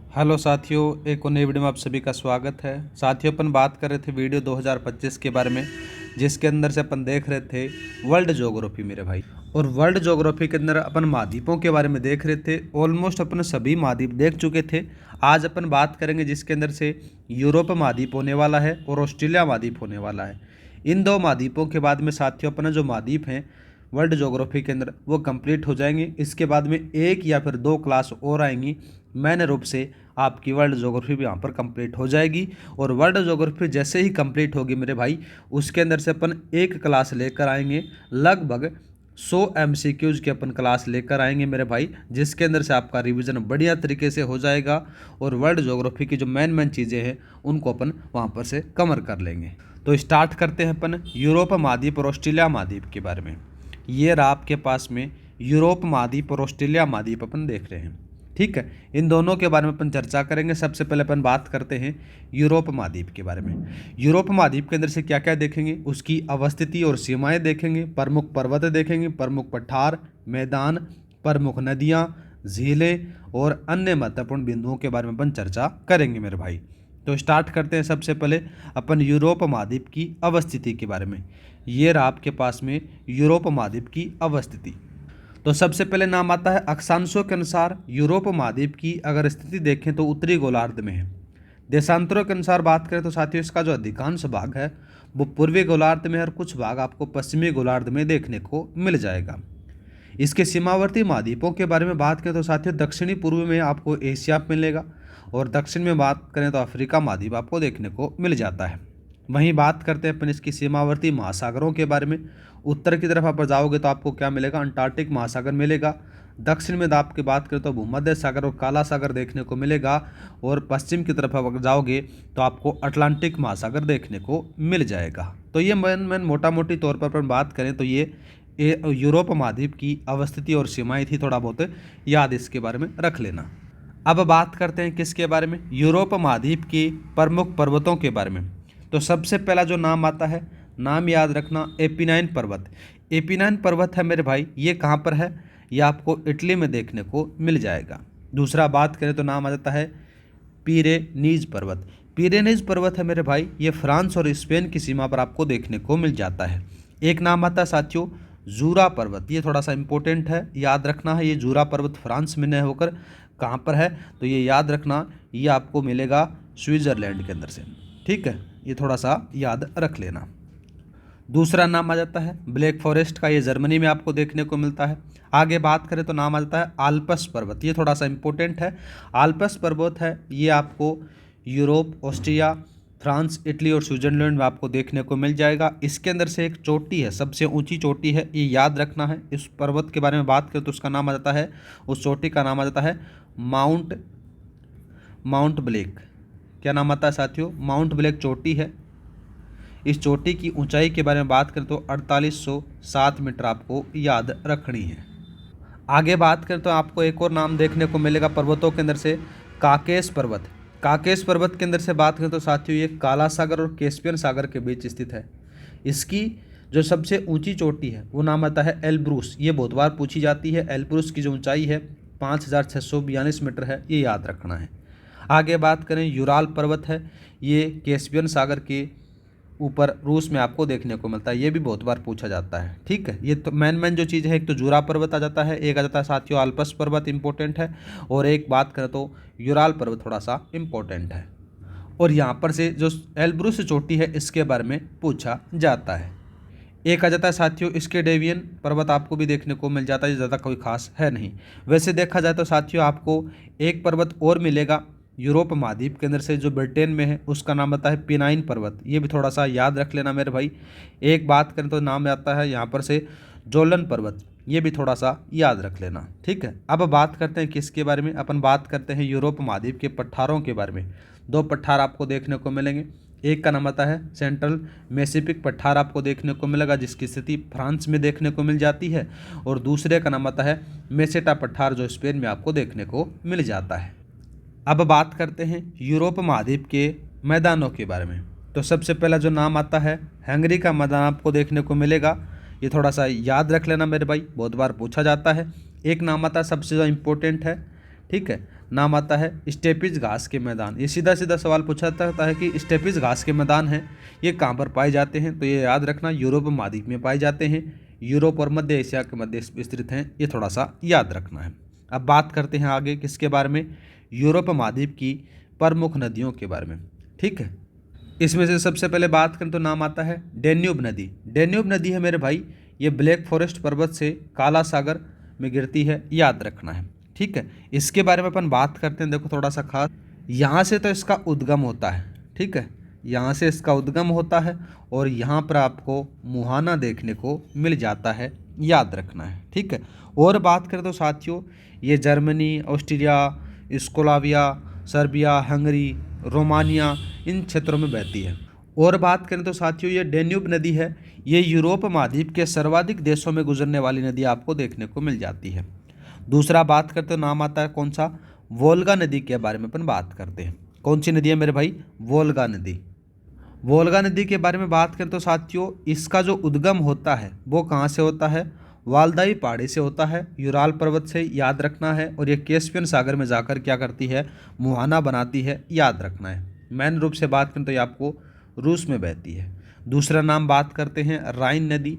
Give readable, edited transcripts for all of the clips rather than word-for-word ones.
Hello साथियों, एक और नई वीडियो में आप सभी का स्वागत है। साथियों, अपन बात कर रहे थे वीडियो 2025 के बारे में, जिसके अंदर से अपन देख रहे थे वर्ल्ड ज्योग्राफी मेरे भाई। और वर्ल्ड ज्योग्राफी के अंदर अपन महाद्वीपों के बारे में देख रहे थे। ऑलमोस्ट अपन सभी महाद्वीप देख चुके थे। आज अपन बात करेंगे जिसके अंदर से यूरोप महाद्वीप होने वाला है और ऑस्ट्रेलिया महाद्वीप होने वाला है। इन दो महाद्वीपों के बाद में साथियों अपना जो महाद्वीप हैं वर्ल्ड ज्योग्राफी के अंदर वो कंप्लीट हो जाएंगे। इसके बाद में एक या फिर दो क्लास और आएंगी। मैन रूप से आपकी वर्ल्ड ज्योग्राफी भी यहाँ पर कंप्लीट हो जाएगी। और वर्ल्ड ज्योग्राफी जैसे ही कंप्लीट होगी मेरे भाई, उसके अंदर से अपन एक क्लास लेकर आएंगे। लगभग 100 MCQs की अपन क्लास लेकर आएंगे मेरे भाई, जिसके अंदर से आपका रिवीजन बढ़िया तरीके से हो जाएगा। और वर्ल्ड ज्योग्राफी की जो मेन चीज़ें हैं उनको अपन वहाँ पर से कवर कर लेंगे। तो स्टार्ट करते हैं अपन यूरोप महाद्वीप और ऑस्ट्रेलिया महाद्वीप के बारे में। ये रहा आपके पास में यूरोप महाद्वीप और ऑस्ट्रेलिया महाद्वीप अपन देख रहे हैं। ठीक है, इन दोनों के बारे में अपन चर्चा करेंगे। सबसे पहले अपन बात करते हैं यूरोप महाद्वीप के बारे में। यूरोप महाद्वीप के अंदर से क्या क्या देखेंगे, उसकी अवस्थिति और सीमाएं देखेंगे, प्रमुख पर्वत देखेंगे, प्रमुख पठार, मैदान, प्रमुख नदियाँ, झीलें और अन्य महत्वपूर्ण बिंदुओं के बारे में अपन चर्चा करेंगे मेरे भाई। तो स्टार्ट करते हैं सबसे पहले अपन यूरोप महाद्वीप की अवस्थिति के बारे में। ये रहा आपके पास में यूरोप महाद्वीप की अवस्थिति। तो सबसे पहले नाम आता है अक्षांशों के अनुसार यूरोप महाद्वीप की अगर स्थिति देखें तो उत्तरी गोलार्ध में है। देशांतरों के अनुसार बात करें तो साथियों इसका जो अधिकांश भाग है वो पूर्वी गोलार्ध में है और कुछ भाग आपको पश्चिमी गोलार्ध में देखने को मिल जाएगा। इसके सीमावर्ती महाद्वीपों के बारे में बात करें तो साथियों दक्षिणी पूर्व में आपको एशिया मिलेगा और दक्षिण में बात करें तो अफ्रीका महाद्वीप आपको देखने को मिल जाता है। वहीं बात करते हैं अपन इसकी सीमावर्ती महासागरों के बारे में। उत्तर की तरफ आप जाओगे तो आपको क्या मिलेगा, अंटार्कटिक महासागर मिलेगा। दक्षिण में आपकी बात करें तो भूमध्य सागर और काला सागर देखने को मिलेगा। और पश्चिम की तरफ अगर जाओगे तो आपको अटलांटिक महासागर देखने को मिल जाएगा। तो ये मैन मोटा मोटी तौर पर अपन बात करें तो ये यूरोप महाद्वीप की अवस्थिति और सीमाएं थी। थोड़ा बहुत याद इसके बारे में रख लेना। अब बात करते हैं किसके बारे में, यूरोप महाद्वीप की प्रमुख पर्वतों के बारे में। तो सबसे पहला जो नाम आता है, नाम याद रखना, एपिनाइन पर्वत। एपिनाइन पर्वत है मेरे भाई, ये कहाँ पर है, ये आपको इटली में देखने को मिल जाएगा। दूसरा बात करें तो नाम आ जाता है पिरेनीज पर्वत। पिरेनीज पर्वत है मेरे भाई, ये फ्रांस और स्पेन की सीमा पर आपको देखने को मिल जाता है। एक नाम आता है साथियों जूरा पर्वत। ये थोड़ा सा इंपॉर्टेंट है, याद रखना है। ये जूरा पर्वत फ्रांस में न होकर कहाँ पर है, तो ये याद रखना, ये आपको मिलेगा स्विट्ज़रलैंड के अंदर से। ठीक है, ये थोड़ा सा याद रख लेना। दूसरा नाम आ जाता है ब्लैक फॉरेस्ट का, ये जर्मनी में आपको देखने को मिलता है। आगे बात करें तो नाम आ जाता है आल्प्स पर्वत। ये थोड़ा सा इंपॉर्टेंट है। आल्प्स पर्वत है, ये आपको यूरोप, ऑस्ट्रिया, फ्रांस, इटली और स्विट्जरलैंड में आपको देखने को मिल जाएगा। इसके अंदर से एक चोटी है, सबसे ऊंची चोटी है, ये याद रखना है। इस पर्वत के बारे में बात करें तो उसका नाम आ जाता है, उस चोटी का नाम आ जाता है माउंट ब्लैक। क्या नाम आता है साथियों, माउंट ब्लैक चोटी है। इस चोटी की ऊंचाई के बारे में बात करें तो 4807 मीटर आपको याद रखनी है। आगे बात करें तो आपको एक और नाम देखने को मिलेगा पर्वतों के अंदर से, काकेश पर्वत। काकेश पर्वत के अंदर से बात करें तो साथियों ये काला सागर और कैस्पियन सागर के बीच स्थित है। इसकी जो सबसे ऊंची चोटी है वो नाम आता है एल्ब्रूस। ये बहुत बार पूछी जाती है। एल्ब्रूस की जो ऊंचाई है 5642 मीटर है, ये याद रखना है। आगे बात करें यूराल पर्वत है, ये कैस्पियन सागर के ऊपर रूस में आपको देखने को मिलता है। ये भी बहुत बार पूछा जाता है। ठीक है, ये तो मेन जो चीज़ है, एक तो जूरा पर्वत आ जाता है, एक आ जाता है साथियों आल्प्स पर्वत इंपॉर्टेंट है, और एक बात करें तो यूराल पर्वत थोड़ा सा इंपॉर्टेंट है। और यहाँ पर से जो एल्ब्रूस चोटी है इसके बारे में पूछा जाता है। एक आ जाता है साथियों स्केडेवियन पर्वत, आपको भी देखने को मिल जाता है, ज़्यादा कोई खास है नहीं। वैसे देखा जाए तो साथियों आपको एक पर्वत और मिलेगा यूरोप महाद्वीप के अंदर से जो ब्रिटेन में है, उसका नाम आता है पिनाइन पर्वत। ये भी थोड़ा सा याद रख लेना मेरे भाई। एक बात करें तो नाम आता है यहाँ पर से जोलन पर्वत, ये भी थोड़ा सा याद रख लेना। ठीक है, अब बात करते हैं किसके बारे में, अपन बात करते हैं यूरोप महाद्वीप के पठारों के बारे में। दो पठार आपको देखने को मिलेंगे। एक का नाम आता है सेंट्रल मैसिपिक पठार, आपको देखने को मिलेगा, जिसकी स्थिति फ्रांस में देखने को मिल जाती है। और दूसरे का नाम आता है मेसेटा पठार, जो स्पेन में आपको देखने को मिल जाता है। अब बात करते हैं यूरोप महाद्वीप के मैदानों के बारे में। तो सबसे पहला जो नाम आता है हंगरी का मैदान आपको देखने को मिलेगा। ये थोड़ा सा याद रख लेना मेरे भाई, बहुत बार पूछा जाता है। एक नाम आता है सबसे ज़्यादा इम्पोर्टेंट है ठीक है। नाम आता है स्टेपिज घास के मैदान। ये सीधा सीधा सवाल पूछा जाता है कि स्टेपिज घास के मैदान हैं ये कहाँ पर पाए जाते हैं, तो ये याद रखना यूरोप महाद्वीप में पाए जाते हैं, यूरोप और मध्य एशिया के मध्य स्थित हैं, ये थोड़ा सा याद रखना है। अब बात करते हैं आगे किसके बारे में, यूरोप महाद्वीप की प्रमुख नदियों के बारे में। ठीक है, इसमें से सबसे पहले बात करें तो नाम आता है डेन्यूब नदी। डेन्यूब नदी है मेरे भाई, ये ब्लैक फॉरेस्ट पर्वत से काला सागर में गिरती है, याद रखना है। ठीक है, इसके बारे में अपन बात करते हैं। देखो थोड़ा सा खास, यहाँ से तो इसका उद्गम होता है। ठीक है, यहाँ से इसका उद्गम होता है और यहाँ पर आपको मुहाना देखने को मिल जाता है, याद रखना है। ठीक है, और बात करें तो साथियों ये Germany, Austria, Slovakia, Serbia, Hungary, Romania इन क्षेत्रों में बहती है। और बात करें तो साथियों ये डेन्यूब नदी है, ये यूरोप महाद्वीप के सर्वाधिक देशों में गुजरने वाली नदी आपको देखने को मिल जाती है। दूसरा बात करते हो नाम आता है कौन सा, वोल्गा नदी के बारे में अपन बात करते हैं। कौन सी नदी है मेरे भाई, वोल्गा नदी। वोल्गा नदी के बारे में बात करें तो साथियों इसका जो उद्गम होता है वो कहाँ से होता है, वाल्दाई पहाड़ी से होता है, यूराल पर्वत से, याद रखना है। और ये कैस्पियन सागर में जाकर क्या करती है, मुहाना बनाती है, याद रखना है। मेन रूप से बात करें तो ये आपको रूस में बहती है। दूसरा नाम बात करते हैं राइन नदी।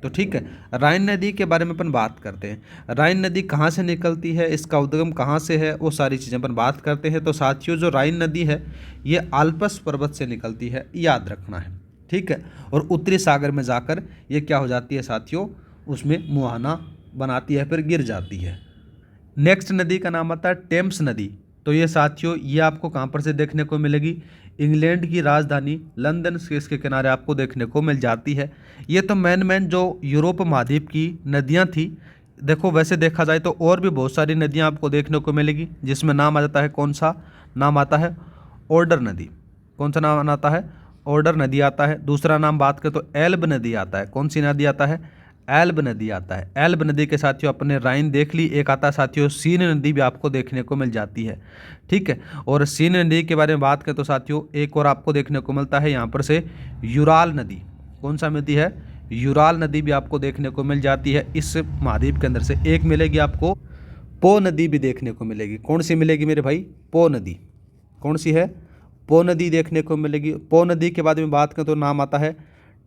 तो ठीक है, राइन नदी के बारे में अपन बात करते हैं। राइन नदी कहाँ से निकलती है, इसका उद्गम कहाँ से है, वो सारी चीज़ें अपन बात करते हैं। तो साथियों जो राइन नदी है ये आल्प्स पर्वत से निकलती है, याद रखना है। ठीक है, और उत्तरी सागर में जाकर ये क्या हो जाती है साथियों, उसमें मुहाना बनाती है, फिर गिर जाती है। नेक्स्ट नदी का नाम आता है टेम्स नदी। तो ये साथियों ये आपको कहाँ पर से देखने को मिलेगी, इंग्लैंड की राजधानी लंदन से इसके किनारे आपको देखने को मिल जाती है। ये तो मेन जो यूरोप महाद्वीप की नदियाँ थी। देखो वैसे देखा जाए तो और भी बहुत सारी नदियाँ आपको देखने को मिलेगी, जिसमें नाम आ जाता है कौन सा, नाम आता है ओडर नदी। कौन सा नाम आता है, ओडर नदी आता है। दूसरा नाम बात करें तो एल्ब नदी आता है। कौन सी नदी आता है, एल्ब नदी आता है। एल्ब नदी के साथियों अपने राइन देख ली, एक आता है साथियों सीन नदी भी आपको देखने को मिल जाती है। ठीक है, और सीन नदी के बारे में बात करें तो साथियों एक और आपको देखने को मिलता है यहाँ पर से यूराल नदी। कौन सा नदी है, यूराल नदी भी आपको देखने को मिल जाती है। इस महाद्वीप के अंदर से एक मिलेगी आपको पो नदी भी देखने को मिलेगी। कौन सी मिलेगी मेरे भाई, पो नदी। कौन सी है, पो नदी देखने को मिलेगी। पो नदी के बाद में बात करें तो नाम आता है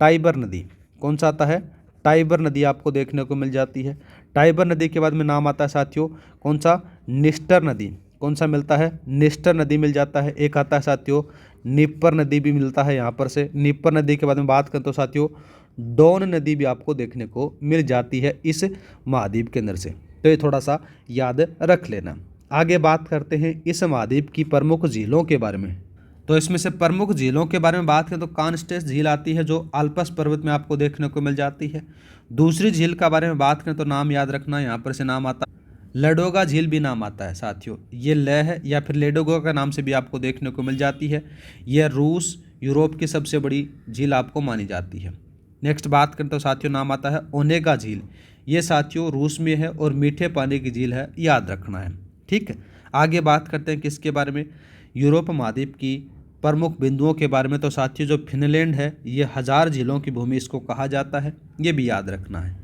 टाइबर नदी। कौन सा आता है, टाइबर नदी आपको देखने को मिल जाती है। टाइबर नदी के बाद में नाम आता है साथियों कौन सा, निस्टर नदी। कौन सा मिलता है, निस्टर नदी मिल जाता है। एक आता है साथियों निप्पर नदी भी मिलता है यहाँ पर से। निप्पर नदी के बाद में बात करें तो साथियों डोन नदी भी आपको देखने को मिल जाती है इस महाद्वीप के अंदर से। तो ये थोड़ा सा याद रख लेना। आगे बात करते हैं इस महाद्वीप की प्रमुख झीलों के बारे में। तो इसमें से प्रमुख झीलों के बारे में बात करें तो कांस्टेस झील आती है जो आल्प्स पर्वत में आपको देखने को मिल जाती है। दूसरी झील के बारे में बात करें तो नाम याद रखना, यहाँ पर से नाम आता है लडोगा झील भी नाम आता है साथियों। ये लय है या फिर लेडोगा का नाम से भी आपको देखने को मिल जाती है। यह रूस यूरोप की सबसे बड़ी झील आपको मानी जाती है। नेक्स्ट बात करें तो साथियों नाम आता है ओनेगा झील। ये साथियों रूस में है और मीठे पानी की झील है, याद रखना है। ठीक है, आगे बात करते हैं किसके बारे में, यूरोप महाद्वीप की प्रमुख बिंदुओं के बारे में। तो साथियों जो फिनलैंड है ये 1000 झीलों की भूमि इसको कहा जाता है, ये भी याद रखना है।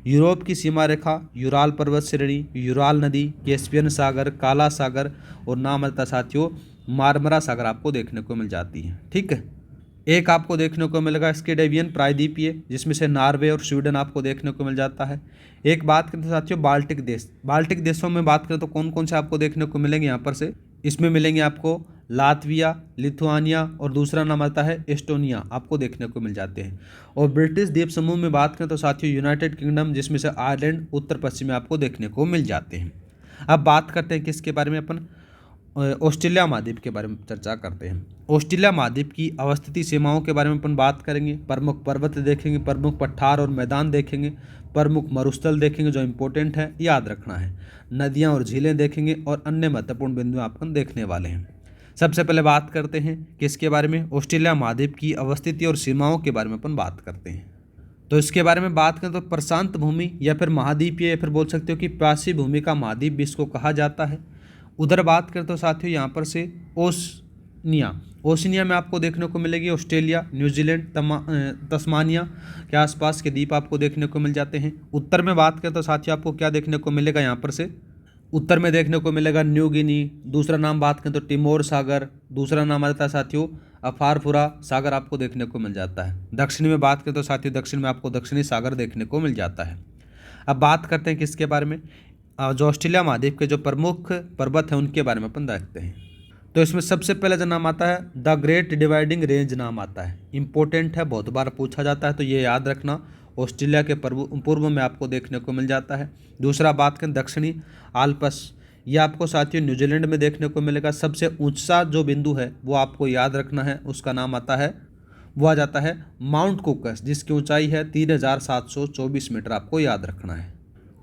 यूरोप की सीमा रेखा यूराल पर्वत श्रेणी, यूराल नदी, कैस्पियन सागर, काला सागर और नाम आता साथियों मार्मरा सागर आपको देखने को मिल जाती है। ठीक है, एक आपको देखने को मिलेगा स्कैंडिनेवियन प्रायद्वीपीय, जिसमें से नॉर्वे और स्वीडन आपको देखने को मिल जाता है। एक बात करें तो साथियों बाल्टिक देश। बाल्टिक देशों में बात करें तो कौन कौन से आपको देखने को मिलेंगे यहाँ पर से, इसमें मिलेंगे आपको लातविया, लिथुआनिया और दूसरा नाम आता है एस्टोनिया आपको देखने को मिल जाते हैं। और ब्रिटिश द्वीप समूह में बात करें तो साथियों यूनाइटेड किंगडम, जिसमें से आयरलैंड उत्तर पश्चिम में आपको देखने को मिल जाते हैं। अब बात करते हैं किसके बारे में, अपन ऑस्ट्रेलिया महाद्वीप के बारे में चर्चा करते हैं। ऑस्ट्रेलिया महाद्वीप की अवस्थिति सीमाओं के बारे में अपन बात करेंगे। प्रमुख पर्वत देखेंगे, प्रमुख पठार और मैदान देखेंगे, प्रमुख मरुस्थल देखेंगे जो इम्पोर्टेंट है, याद रखना है। नदियाँ और झीलें देखेंगे और अन्य महत्वपूर्ण बिंदु अपन देखने वाले हैं। सबसे पहले बात करते हैं किसके बारे में, ऑस्ट्रेलिया महाद्वीप की अवस्थिति और सीमाओं के बारे में अपन बात करते हैं। तो इसके बारे में बात करें तो प्रशांत भूमि या फिर महाद्वीपीय या फिर बोल सकते हो कि प्यासी भूमि का महाद्वीप भी इसको कहा जाता है। उधर बात करें तो साथियों यहाँ पर से ओशनिया में आपको देखने को मिलेगी ऑस्ट्रेलिया, न्यूजीलैंड, तस्मानिया के आसपास के द्वीप आपको देखने को मिल जाते हैं। उत्तर में बात करें तो साथियों आपको क्या देखने को मिलेगा यहाँ पर से उत्तर में देखने को मिलेगा न्यू गिनी। दूसरा नाम बात करें तो टिमोर सागर। दूसरा नाम आ जाता है साथियों अफारफुरा सागर आपको देखने को मिल जाता है। दक्षिण में बात करें तो साथियों दक्षिण में आपको दक्षिणी सागर देखने को मिल जाता है। अब बात करते हैं किसके बारे में, जो ऑस्ट्रेलिया महाद्वीप के जो प्रमुख पर्वत हैं उनके बारे में अपन देखते हैं। तो इसमें सबसे पहले जो नाम आता है द ग्रेट डिवाइडिंग रेंज नाम आता है। इंपॉर्टेंट है, बहुत बार पूछा जाता है, तो ये याद रखना। ऑस्ट्रेलिया के पूर्व में आपको देखने को मिल जाता है। दूसरा बात करें दक्षिणी आल्प्स, ये आपको साथियों न्यूजीलैंड में देखने को मिलेगा। सबसे ऊंचा जो बिंदु है वो आपको याद रखना है, उसका नाम आता है, वो आ जाता है माउंट कुकस, जिसकी ऊंचाई है 3724 मीटर, आपको याद रखना है।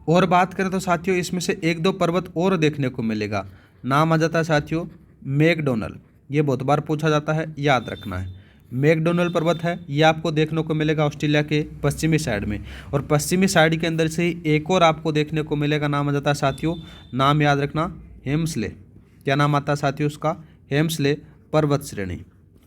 और बात करें तो साथियों इसमें से एक दो पर्वत और देखने को मिलेगा। नाम आ जाता है साथियों मैकडोनल, ये बहुत बार पूछा जाता है, याद रखना है। मैकडोनल पर्वत है, ये आपको देखने को मिलेगा ऑस्ट्रेलिया के पश्चिमी साइड में। और पश्चिमी साइड के अंदर से ही एक और आपको देखने को मिलेगा, नाम आ जाता है साथियों, नाम याद रखना हेम्सले। क्या नाम आता है साथियों उसका, हेम्सले पर्वत श्रेणी।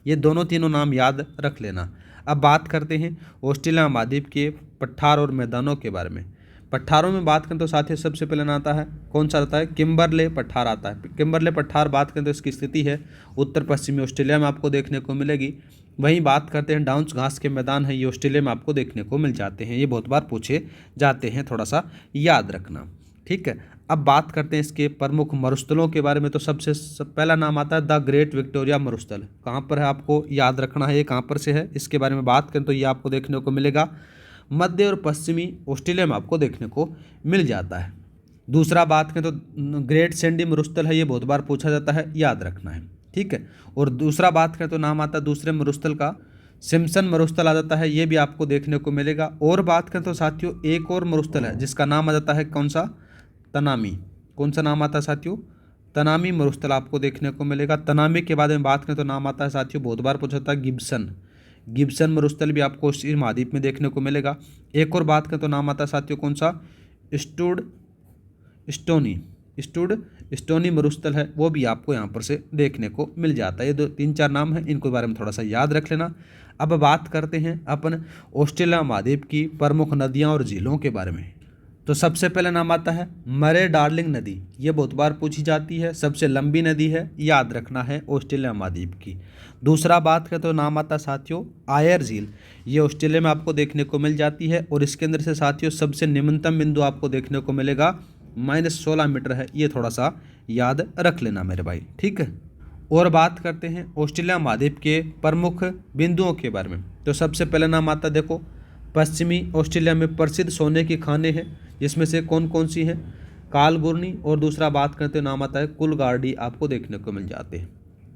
ये दोनों तीनों नाम याद रख लेना। अब बात करते हैं ऑस्ट्रेलिया महाद्वीप के पठार और मैदानों के बारे में। पठारों में बात करें तो साथियों सबसे पहले ना आता है, कौन सा आता है, किम्बरले पठार आता है। किम्बरले पठार बात करें तो इसकी स्थिति है उत्तर पश्चिमी ऑस्ट्रेलिया में आपको देखने को मिलेगी। वहीं बात करते हैं डाउन्स घास के मैदान है, ये ऑस्ट्रेलिया में आपको देखने को मिल जाते हैं। ये बहुत बार पूछे जाते हैं, थोड़ा सा याद रखना, ठीक है। अब बात करते हैं इसके प्रमुख मरुस्थलों के बारे में। तो सबसे पहला नाम आता है द ग्रेट विक्टोरिया मरुस्थल। कहाँ पर है आपको याद रखना है, ये कहाँ पर से है, इसके बारे में बात करें तो ये आपको देखने को मिलेगा मध्य और पश्चिमी ऑस्ट्रेलिया में आपको देखने को मिल जाता है। दूसरा बात करें तो ग्रेट सैंडी मरुस्थल है, ये बहुत बार पूछा जाता है, याद रखना है, ठीक है। और दूसरा बात करें तो नाम आता है दूसरे मरुस्थल का सिम्पसन मरुस्थल आ जाता है, ये भी आपको देखने को मिलेगा। और बात करें तो साथियों एक और मरुस्थल है जिसका नाम आ जाता है कौन सा, तनामी। कौन सा नाम आता है साथियों, तनामी मरुस्थल आपको देखने को मिलेगा। तनामी के बाद में बात करें तो नाम आता है साथियों, बहुत बार पूछा जाता है गिब्सन। गिब्सन मरुस्थल भी आपको इस महाद्वीप में देखने को मिलेगा। एक और बात करें तो नाम आता है साथियों कौन सा, स्टोनी मरुस्थल है, वो भी आपको यहाँ पर से देखने को मिल जाता है। ये 2-3-4 नाम हैं, इनको बारे में थोड़ा सा याद रख लेना। अब बात करते हैं अपन ऑस्ट्रेलिया महाद्वीप की प्रमुख नदियाँ और झीलों के बारे में। तो सबसे पहले नाम आता है मरे डार्लिंग नदी, ये बहुत बार पूछी जाती है, सबसे लंबी नदी है, याद रखना है ऑस्ट्रेलिया महाद्वीप की। दूसरा बात करें तो नाम आता है साथियों आयर झील, ये ऑस्ट्रेलिया में आपको देखने को मिल जाती है। और इसके अंदर से साथियों सबसे निम्नतम बिंदु आपको देखने को मिलेगा -16 मीटर है, ये थोड़ा सा याद रख लेना मेरे भाई, ठीक है। और बात करते हैं ऑस्ट्रेलिया महाद्वीप के प्रमुख बिंदुओं के बारे में। तो सबसे पहले नाम आता है, देखो पश्चिमी ऑस्ट्रेलिया में प्रसिद्ध सोने की खानें हैं, जिसमें से कौन कौन सी हैं, कालगुरनी। और दूसरा बात करते हैं नाम आता है कुलगार्डी, आपको देखने को मिल जाते हैं।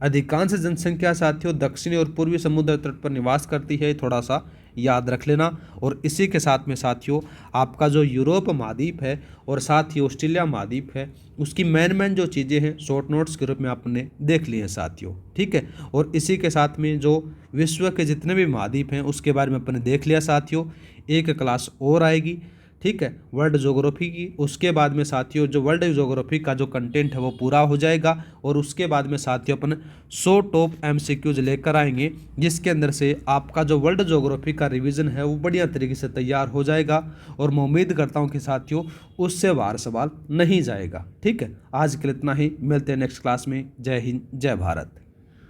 अधिकांश जनसंख्या साथियों दक्षिणी और पूर्वी समुद्र तट पर निवास करती है, थोड़ा सा याद रख लेना। और इसी के साथ में साथियों आपका जो यूरोप महाद्वीप है और साथ ही ऑस्ट्रेलिया महाद्वीप है, उसकी मेन जो चीज़ें हैं शॉर्ट नोट्स के रूप में आपने देख ली हैं साथियों, ठीक है। और इसी के साथ में जो विश्व के जितने भी महाद्वीप हैं उसके बारे में अपने देख लिया साथियों। एक क्लास और आएगी, ठीक है, वर्ल्ड ज्योग्राफी की। उसके बाद में साथियों जो वर्ल्ड ज्योग्राफी का जो कंटेंट है वो पूरा हो जाएगा। और उसके बाद में साथियों अपन 100 टॉप MCQs लेकर आएंगे, जिसके अंदर से आपका जो वर्ल्ड ज्योग्राफी का रिवीजन है वो बढ़िया तरीके से तैयार हो जाएगा। और मैं उम्मीद करता हूँ कि साथियों उससे बाहर सवाल नहीं जाएगा, ठीक है। आज के लिए इतना ही, मिलते हैं नेक्स्ट क्लास में। जय हिंद, जय भारत।